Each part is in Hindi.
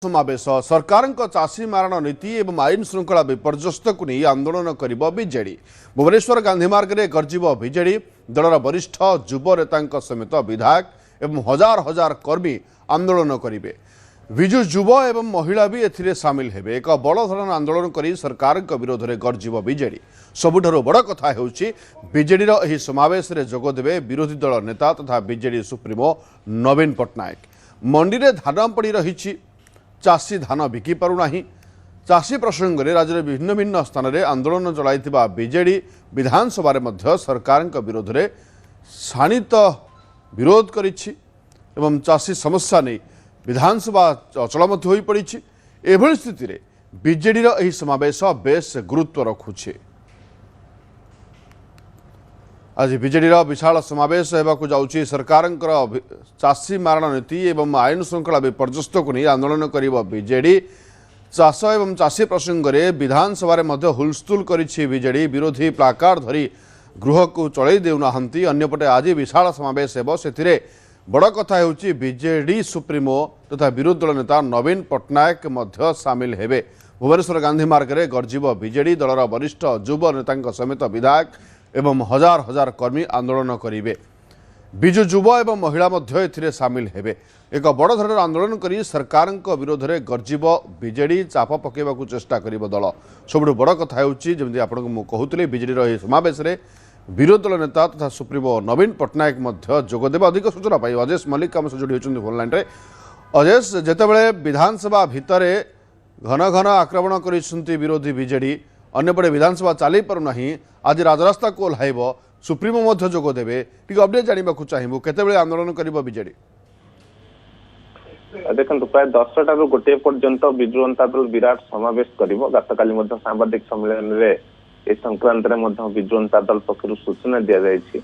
समावेश सरकार चाषी मारण नीति एवं आईन श्रृंखला विपर्यस्त को नहीं आंदोलन कर बीजेडी भुवनेश्वर गांधी मार्ग में गर्जिब बीजेडी दलर वरिष्ठ युव नेता समेत विधायक एवं हजार हजार कर्मी आंदोलन करेंगे। विजु युव एवं महिला भी एथिरे सामिल हेबे। एक बड़ धरण आंदोलन कर सरकार विरोध में गर्जिब बीजेडी। सबुठारु बड़ कथा हेउछि बीजेडीर एही समावेश रे जोग देबे विरोधी दल नेता तथा बीजेडी सुप्रीमो नवीन पट्टनायक। मंडी रे धान पड़ी रही चाषी धान बिकी पारुना। चाषी प्रसंग में राज्य में भिन्न भिन्न स्थान में आंदोलन चलाई बीजेडी विधानसभा सरकार विरोध में शाणित विरोध करिछि एवं चाषी समस्या नहीं विधानसभा अचल हो पड़ी। एभली स्थिति रे बीजेडी एही समावेश बेस गुरुत्व रखुछि। आज बीजेडी विशाल समावेश होगा जाऊँगी। सरकार चाषी मारण नीति एवं आईन श्रृंखला विपर्यस्त को नहीं आंदोलन कर बीजेडी। चाष एवं चाषी प्रसंग में विधानसभा हुलस्थुल करिछि बीजेडी। विरोधी प्लाकार्ड धरी गृह को चलई देउना। अन्यपटे आज विशाल समावेश हेब। से बड़ कथा हेउछि बीजेडी सुप्रीमो तथा विरोधी दल नेता नवीन पट्टनायक मध्य सामिल हेबे। भुवनेश्वर गांधी मार्ग में गर्जिब बीजेडी दलर वरिष्ठ युव नेता समेत विधायक एवं हजार हजार कर्मी आंदोलन करेंगे। विजु युव एवं महिला एथिरे सामिल हेबे। एक बड़ धरण आंदोलन करी सरकार विरोध में गर्जिब बीजेडी चाप पकेबाकू चेष्टा करिबो दल। सबुठु बड़ कथा हेउछि जेमति आपनको मु कहूतले बीजेडीर एही समावेश रे विरोधी दल नेता तथा सुप्रीमो नवीन पट्टनायक जोग देबे। अधिक सूचना पाई अजेश मल्लिक आम जोड़ी होइछन्ति फोन लाइन रे। अजेश, जेतेबेले विधानसभा भितरे घन घन आक्रमण करिसन्ति विरोधी बीजेडी, अन्यपटे विधानसभा चली पारुना, आज राजरास्ता को ओह्लाइब, सुप्रीमो जोग देवे। टिके अपडेट जानिबाकू चाहिबो केतेबेले आंदोलन करिबो बीजेडी? देखो प्राय 10टा रु गोटे पर्यंत विजु जनता दल विराट समावेश करिबो। गतकाली सांबादिक सम्मेलन रे ए संक्रांत रे विजु जनता दल पक्षरु सूचना दिया जायछि।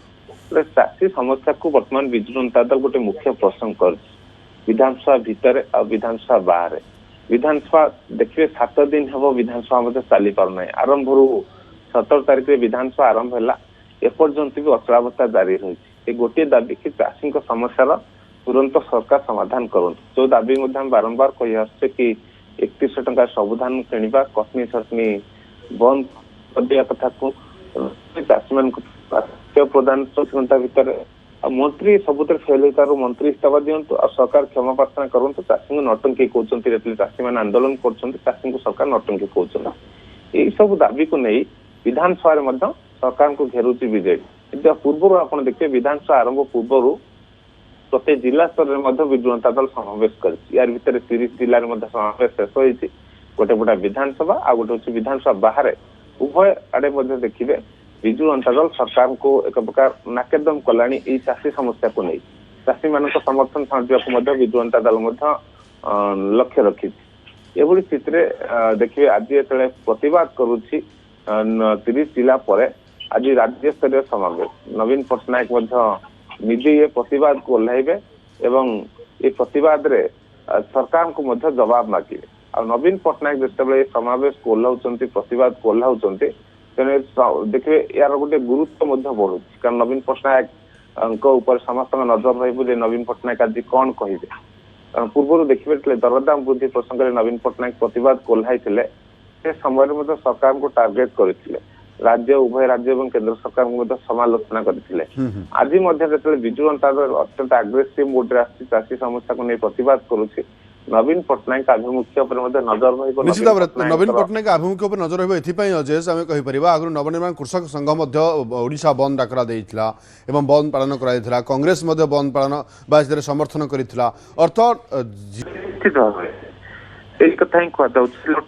चाषी समस्या को वर्तमान विजु जनता दल गोटे मुख्य प्रसंग कर विधानसभा भितर आ विधानसभा बाहर। विधानसभा देखिए 7 दिन हम विधानसभा चली पारना। आरंभ 17 तारिख में विधानसभा आरंभ है एपर्यंत भी अचलावस्था जारी रही। गोटे दाबी कि चाषी समस्या तुरंत सरकार समाधान करूँ। जो दाबी बारंबार कही आसছে कि 3100 टंका सबुधान किणवा कटनी सटनी बंद कर दिया कथा को चाषी मान प्रधान 24 घंटा भितर मंत्री सबुतर फेल हो मंत्री इस्तीफा दिंतु और सरकार क्षमा प्रार्थना करूँ। चाषी को नटंकी कहते चाषी मैंने आंदोलन करषी को सरकार नटंकी कहते। यही सब दाबी को नहीं विधानसभा सरकार को घेरुची बीजेडी। पूर्व आप देखिए विधानसभा आरंभ पूर्व प्रत्येक जिला स्तर में विजु जनता दल समावेश कर यार भितर 30 जिले में समावेश शेष होती। गोटे गोटे विधानसभा आ गोटे विधानसभा बाहर उभय आड़े देखिए विजु जनता दल सरकार को एक प्रकार नाकेदम कलानी। चाषी समस्या को नहीं चाषी मान समर्थन छांटा विजु जनता दल लक्ष्य रखी। एभली स्थिति देखिए आज जो प्रतिवाद करुच्ची 30 जिला पर आज राज्य स्तरीय समावेश नवीन पट्टनायक निजे ये प्रतिवाद को ओह्लाइबे एवं ये प्रतिवाद रे सरकार को जवाब मागे। आ नवीन पट्टनायक जिते समावेश को ओह्लाउचंती प्रतिवाद को ओह्लाउचंती देखिए यार गोटे गुरुत्व बढ़ू। कारण नवीन पट्टनायक ऊपर समस्त नजर रही नवीन पट्टनायक आज कौन कहे। पूर्व देखिए दरदाम वृद्धि प्रसंग में नवीन पट्टनायक प्रतिवाद को ओह्लाई से समय सरकार को टार्गेट करते। राज्य उभय राज्य और केंद्र सरकार को समालोचना करते। आज विजु जनता दल अत्यंत आग्रेसिव मोड्रे चाषी समस्या को नहीं प्रतिवाद करुच्ची। नवीन पट्टनायक आभिमुख्य नजर निश्चित भाव नवीन पट्टनायक आभिमुख्य नजर रजेश आम कहीपर। आगु नवनिर्माण कृषक संघ ओडिशा बंद डाकरा देइथिला एवं बंद पालन कराइथिला। कांग्रेस बंद पालन बास समर्थन करिथिला। अर्थ निश्चित भाव एक कथा ही कह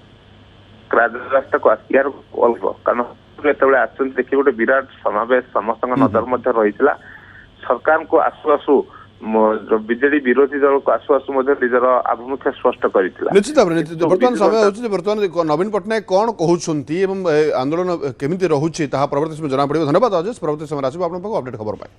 राजरास्ता को यार अल्प कारण आसुन देखिए गोटे विराट समावेश समस्त नजर रही। सरकार को आसु आसु बीजेडी विरोधी दल को आसु आसु निजर आभिमुख्य स्पष्ट करथिला। निश्चित भाव बर्तमान समय होछि बर्तमान नवीन पट्टनायक कौन कहउछंती एवं आंदोलन केमिति रहुछि ताहा प्रवर्ती समय जना पड़िबो। धन्यवाद अजेश। प्रवर्ती समय आसिबो आपन पाखु अपडेट खबर पाए।